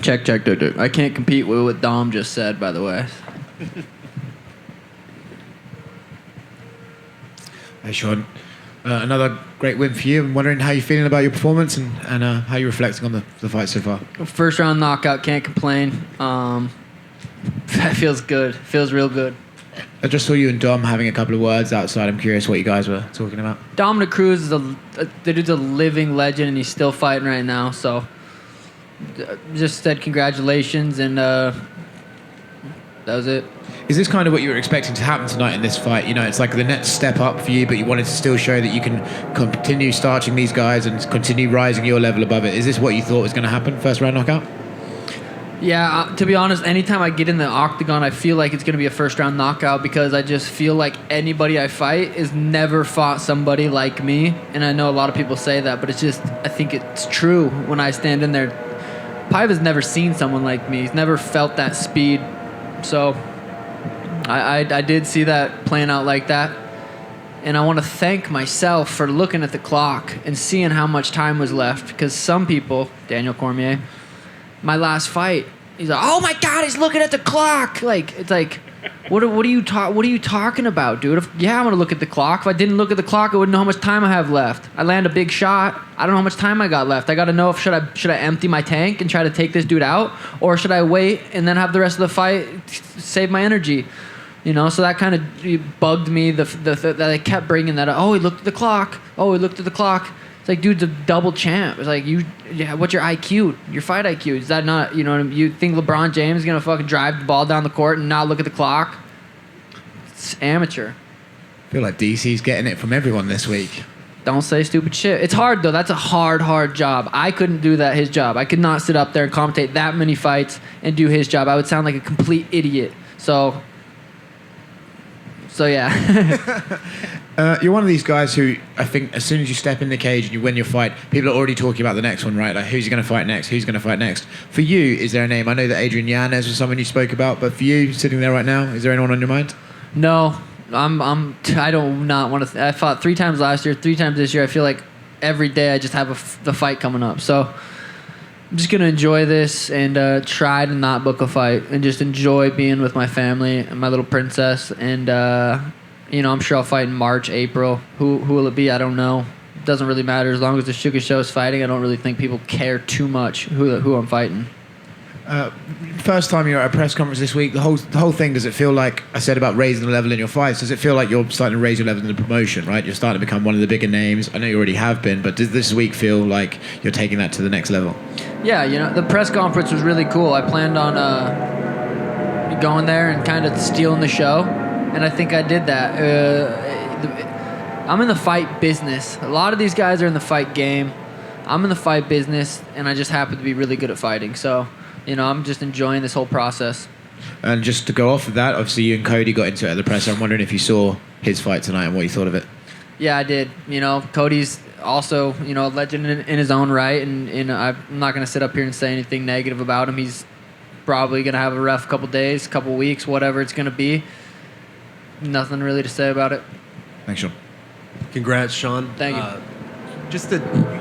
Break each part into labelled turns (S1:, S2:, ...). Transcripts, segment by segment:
S1: Check. I can't compete with what Dom just said, by the way.
S2: Hey, Sean. Another great win for you. I'm wondering how you're feeling about your performance and how you're reflecting on the fight so far.
S1: First round knockout, can't complain. That feels good. Feels real good.
S2: I just saw you and Dom having a couple of words outside. I'm curious what you guys were talking about.
S1: Dominic Cruz is the dude's a living legend, and he's still fighting right now. So, just said congratulations, and that was it.
S2: Is this kind of what you were expecting to happen tonight in this fight? You know, it's like the next step up for you, but you wanted to still show that you can continue starching these guys and continue rising your level above it. Is this what you thought was going to happen, first round knockout?
S1: Yeah, to be honest, anytime I get in the octagon, I feel like it's going to be a first-round knockout because I just feel like anybody I fight has never fought somebody like me. And I know a lot of people say that, but it's just, I think it's true when I stand in there. Paiva's never seen someone like me. He's never felt that speed. So I did see that playing out like that. And I want to thank myself for looking at the clock and seeing how much time was left because some people, Daniel Cormier, my last fight, he's like, "Oh my God, he's looking at the clock!" Like it's like, what are you talking about, dude? I'm gonna look at the clock. If I didn't look at the clock, I wouldn't know how much time I have left. I land a big shot, I don't know how much time I got left. I got to know if should I empty my tank and try to take this dude out, or should I wait and then have the rest of the fight save my energy? You know, so that kind of bugged me. That I kept bringing that up. Oh, he looked at the clock. It's like, dude's a double champ. It's like, what's your IQ? Your fight IQ? Is that not, you know what I mean? You think LeBron James is going to fucking drive the ball down the court and not look at the clock? It's amateur.
S2: I feel like DC's getting it from everyone this week.
S1: Don't say stupid shit. It's hard, though. That's a hard job. I couldn't do that, his job. I could not sit up there and commentate that many fights and do his job. I would sound like a complete idiot. So yeah.
S2: You're one of these guys who I think as soon as you step in the cage and you win your fight, people are already talking about the next one, right? Like, who's going to fight next? Who's going to fight next? For you, is there a name? I know that Adrian Yanez was someone you spoke about, but for you, sitting there right now, is there anyone on your mind?
S1: No, I don't not want to. I fought 3 times last year, 3 times this year. I feel like every day I just have the fight coming up. So I'm just gonna enjoy this and try to not book a fight and just enjoy being with my family and my little princess. And you know, I'm sure I'll fight in March, April. Who will it be? I don't know. It doesn't really matter as long as the Sugar Show is fighting. I don't really think people care too much who I'm fighting.
S2: First time you're at a press conference this week, the whole thing, does it feel like, I said about raising the level in your fights, does it feel like you're starting to raise your level in the promotion, right? You're starting to become one of the bigger names. I know you already have been, but does this week feel like you're taking that to the next level? Yeah,
S1: you know, the press conference was really cool. I planned on going there and kind of stealing the show, and I think I did that. I'm in the fight business. A lot of these guys are in the fight game. I'm in the fight business, and I just happen to be really good at fighting. So, you know, I'm just enjoying this whole process.
S2: And just to go off of that, obviously you and Cody got into it at the press. I'm wondering if you saw his fight tonight and what you thought of it.
S1: Yeah, I did. You know, Cody's also, you know, a legend in his own right, and I'm not going to sit up here and say anything negative about him. He's probably going to have a rough couple days, couple weeks, whatever it's going to be. Nothing really to say about it.
S2: Thanks, Sean.
S3: Congrats, Sean.
S1: Thank you.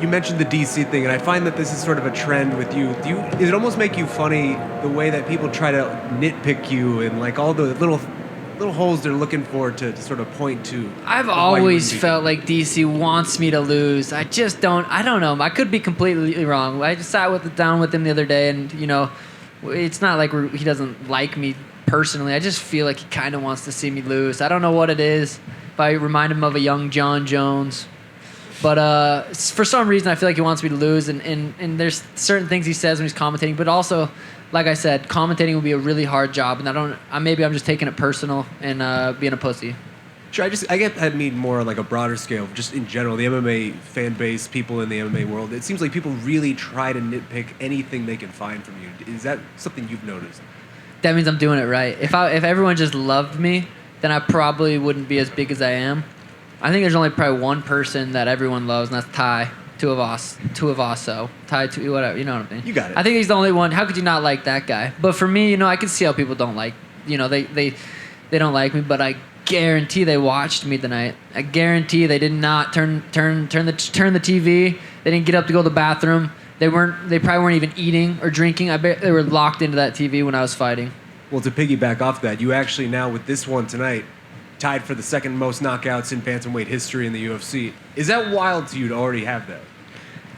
S3: You mentioned the DC thing, and I find that this is sort of a trend with you. Does it almost make you funny the way that people try to nitpick you and like all the little holes they're looking for to sort of point to?
S1: I've always felt like DC wants me to lose. I don't know. I could be completely wrong. I just sat down with him the other day, and you know, it's not like he doesn't like me personally. I just feel like he kind of wants to see me lose. I don't know what it is. If I remind him of a young John Jones. But for some reason, I feel like he wants me to lose, and there's certain things he says when he's commentating. But also, like I said, commentating will be a really hard job, and maybe I'm just taking it personal and being a pussy.
S3: Sure, I get that mean more like a broader scale, just in general, the MMA fan base, people in the MMA world. It seems like people really try to nitpick anything they can find from you. Is that something you've noticed?
S1: That means I'm doing it right. If everyone just loved me, then I probably wouldn't be as big as I am. I think there's only probably one person that everyone loves, and that's Ty. Two of us, so Ty, whatever, you know what I mean?
S3: You got it.
S1: I think he's the only one. How could you not like that guy? But for me, you know, I can see how people don't like, you know, they don't like me, but I guarantee they watched me tonight. I guarantee they did not turn the TV. They didn't get up to go to the bathroom. They probably weren't even eating or drinking. I bet they were locked into that TV when I was fighting.
S3: Well, to piggyback off that, you actually now with this one tonight tied for the second most knockouts in bantamweight history in the UFC. Is that wild to you to already have that?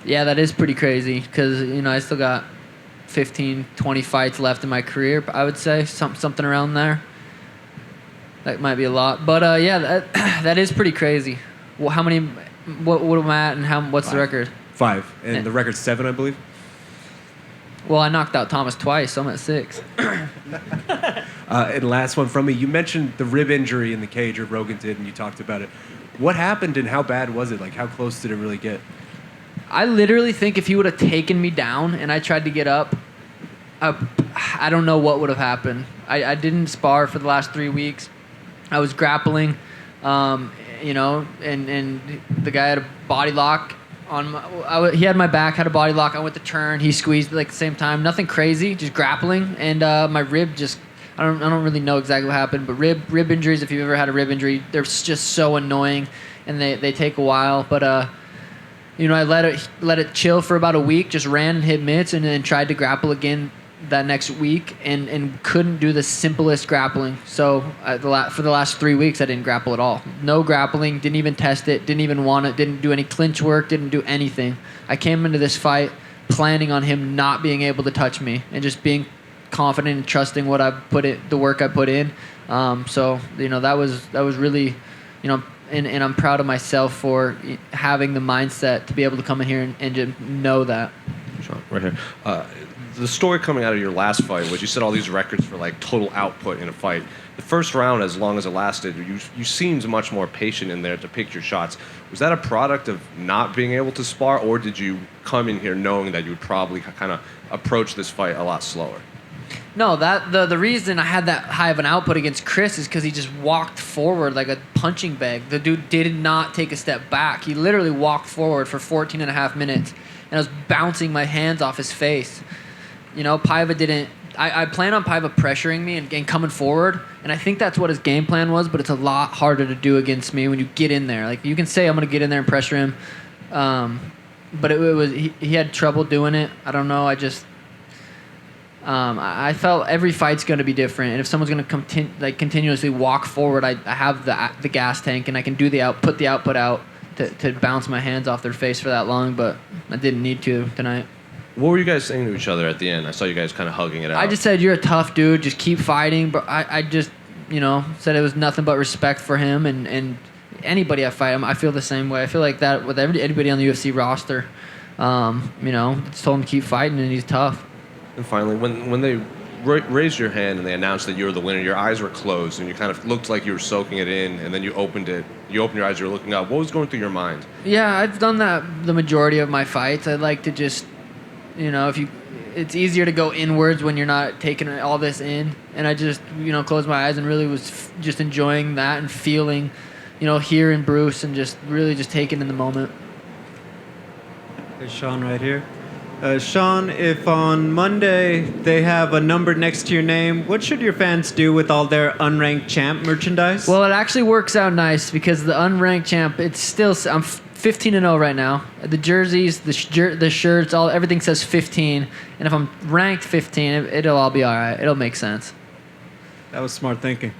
S1: Yeah, that is pretty crazy because, I still got 15, 20 fights left in my career, I would say. Something around there. That might be a lot. But, yeah, that is pretty crazy. Well, how many... What am I at and what's the record?
S3: 5. And the record's 7, I believe.
S1: Well, I knocked out Thomas twice, so I'm at 6.
S3: And last one from me. You mentioned the rib injury in the cage, or Rogan did, and you talked about it. What happened and how bad was it? Like, how close did it really get?
S1: I literally think if he would have taken me down and I tried to get up, I don't know what would have happened. I didn't spar for the last 3 weeks. I was grappling, and the guy had a body lock on he had my back, had a body lock. I went to turn, he squeezed at the same time. Nothing crazy, just grappling, and my rib just. I don't really know exactly what happened, but rib injuries. If you've ever had a rib injury, they're just so annoying, and they take a while. But I let it chill for about a week, just ran and hit mitts, and then tried to grapple again that next week, and couldn't do the simplest grappling. So for the last 3 weeks, I didn't grapple at all. No grappling, didn't even test it, didn't even want it, didn't do any clinch work, didn't do anything. I came into this fight planning on him not being able to touch me and just being confident and trusting the work I put in. So that was really, and I'm proud of myself for having the mindset to be able to come in here and just know that.
S4: Sean, right here. The story coming out of your last fight was you set all these records for like total output in a fight. The first round, as long as it lasted, you seemed much more patient in there to pick your shots. Was that a product of not being able to spar, or did you come in here knowing that you would probably kind of approach this fight a lot slower?
S1: No, the reason I had that high of an output against Chris is because he just walked forward like a punching bag. The dude did not take a step back. He literally walked forward for 14 and a half minutes, and I was bouncing my hands off his face. Paiva didn't... I plan on Paiva pressuring me and coming forward, and I think that's what his game plan was, but it's a lot harder to do against me when you get in there. Like, you can say I'm going to get in there and pressure him, but he had trouble doing it. I don't know, I felt every fight's going to be different, and if someone's going to continuously walk forward, I have the gas tank, and I can do put the output out to bounce my hands off their face for that long, but I didn't need to tonight.
S4: What were you guys saying to each other at the end? I saw you guys kind of hugging it out.
S1: I just said, you're a tough dude, just keep fighting, but I just, said it was nothing but respect for him, and anybody I fight, I feel the same way. I feel like that with anybody on the UFC roster, just told him to keep fighting, and he's tough.
S4: And finally, when they raised your hand and they announced that you were the winner, your eyes were closed and you kind of looked like you were soaking it in, and then you opened your eyes, you were looking up. What was going through your mind? Yeah,
S1: I've done that the majority of my fights. I like to just, it's easier to go inwards when you're not taking all this in, and I just, closed my eyes and really was just enjoying that and feeling, hearing Bruce and just really just taking in the moment.
S5: There's Sean right here. Sean, if on Monday they have a number next to your name, what should your fans do with all their Unranked Champ merchandise?
S1: Well, it actually works out nice because the Unranked Champ, I'm 15-0 right now. The jerseys, the shirts, everything says 15. And if I'm ranked 15, it'll all be all right. It'll make sense.
S5: That was smart thinking.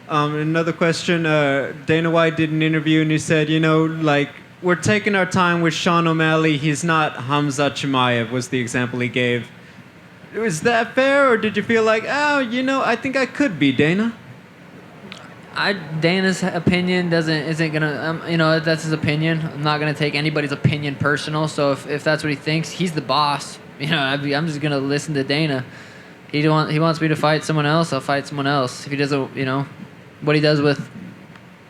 S5: Another question. Dana White did an interview and he said, we're taking our time with Sean O'Malley. He's not Hamza Chimaev, was the example he gave. Was that fair, or did you feel like, I think I could be Dana?
S1: Dana's opinion isn't gonna, that's his opinion. I'm not gonna take anybody's opinion personal. So if that's what he thinks, he's the boss. I'm just gonna listen to Dana. He wants me to fight someone else, I'll fight someone else. If he doesn't, what he does with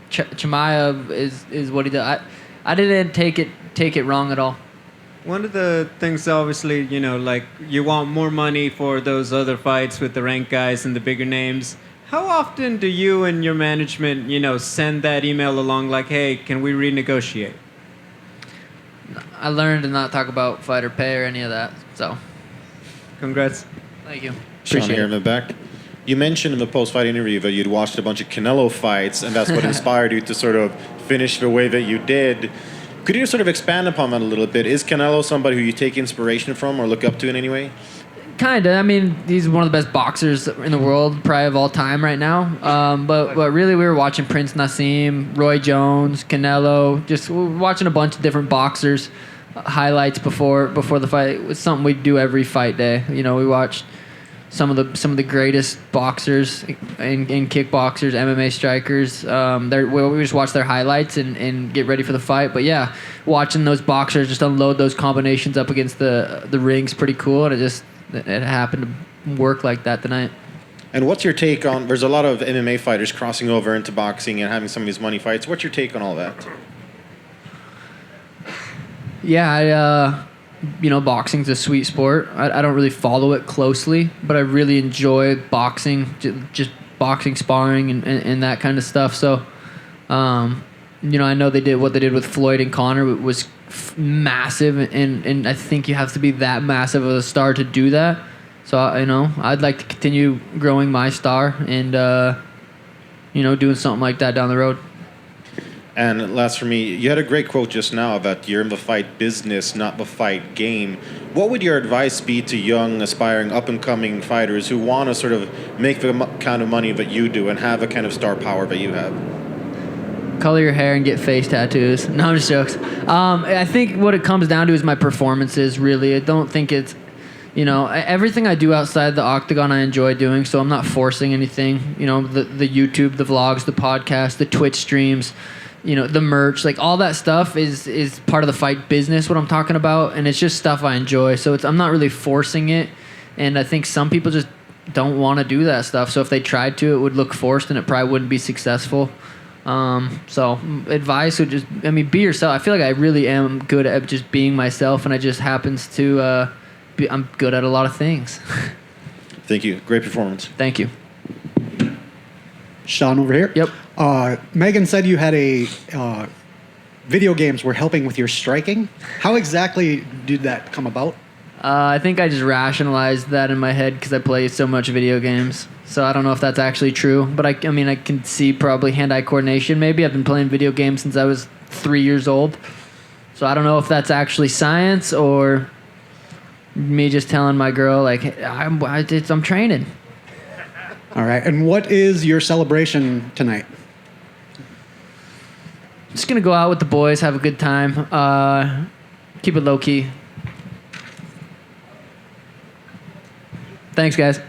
S1: Chimaev is what he does. I didn't take it wrong at all.
S5: One of the things, obviously, you want more money for those other fights with the ranked guys and the bigger names. How often do you and your management, send that email along like, hey, can we renegotiate?
S1: I learned to not talk about fight or pay or any of that, so.
S5: Congrats.
S1: Thank you.
S6: Sean here in the back. You mentioned in the post-fight interview that you'd watched a bunch of Canelo fights, and that's what inspired you to sort of finish the way that you did. Could you sort of expand upon that a little bit? Is Canelo somebody who you take inspiration from or look up to in any way?
S1: Kinda. I mean, he's one of the best boxers in the world, probably of all time right now. But really, we were watching Prince Nassim, Roy Jones, Canelo, just watching a bunch of different boxers highlights before the fight. It was something we do every fight day. You know, we watched some of the greatest boxers and kickboxers, MMA strikers. We just watch their highlights and get ready for the fight. But yeah, watching those boxers just unload those combinations up against the ring's pretty cool, and it happened to work like that tonight.
S6: And what's your take on? There's a lot of MMA fighters crossing over into boxing and having some of these money fights. What's your take on all that?
S1: Yeah, boxing's a sweet sport. I don't really follow it closely, but I really enjoy boxing, just boxing sparring and that kind of stuff. So, I know what they did with Floyd and Conor was massive, and I think you have to be that massive of a star to do that. So, I'd like to continue growing my star and, doing something like that down the road.
S6: And last for me, you had a great quote just now about you're in the fight business, not the fight game. What would your advice be to young, aspiring, up-and-coming fighters who want to sort of make the kind of money that you do and have the kind of star power that you have?
S1: Color your hair and get face tattoos. No, I'm just jokes. I think what it comes down to is my performances, really. I don't think it's, everything I do outside the octagon I enjoy doing, so I'm not forcing anything. The YouTube, the vlogs, the podcast, the Twitch streams, the merch, like all that stuff is part of the fight business, what I'm talking about, and it's just stuff I enjoy. So I'm not really forcing it, and I think some people just don't want to do that stuff. So if they tried to, it would look forced, and it probably wouldn't be successful. So advice would just, be yourself. I feel like I really am good at just being myself, and I just happens to, I'm good at a lot of things.
S6: Thank you. Great performance.
S1: Thank you.
S7: Sean over here.
S1: Yep.
S7: Megan said you had video games were helping with your striking. How exactly did that come about?
S1: I think I just rationalized that in my head because I play so much video games. So I don't know if that's actually true, but I can see probably hand-eye coordination maybe. I've been playing video games since I was 3 years old. So I don't know if that's actually science or me just telling my girl, like, hey, I'm training.
S7: All right. And what is your celebration tonight?
S1: Just going to go out with the boys, have a good time. Keep it low-key. Thanks, guys.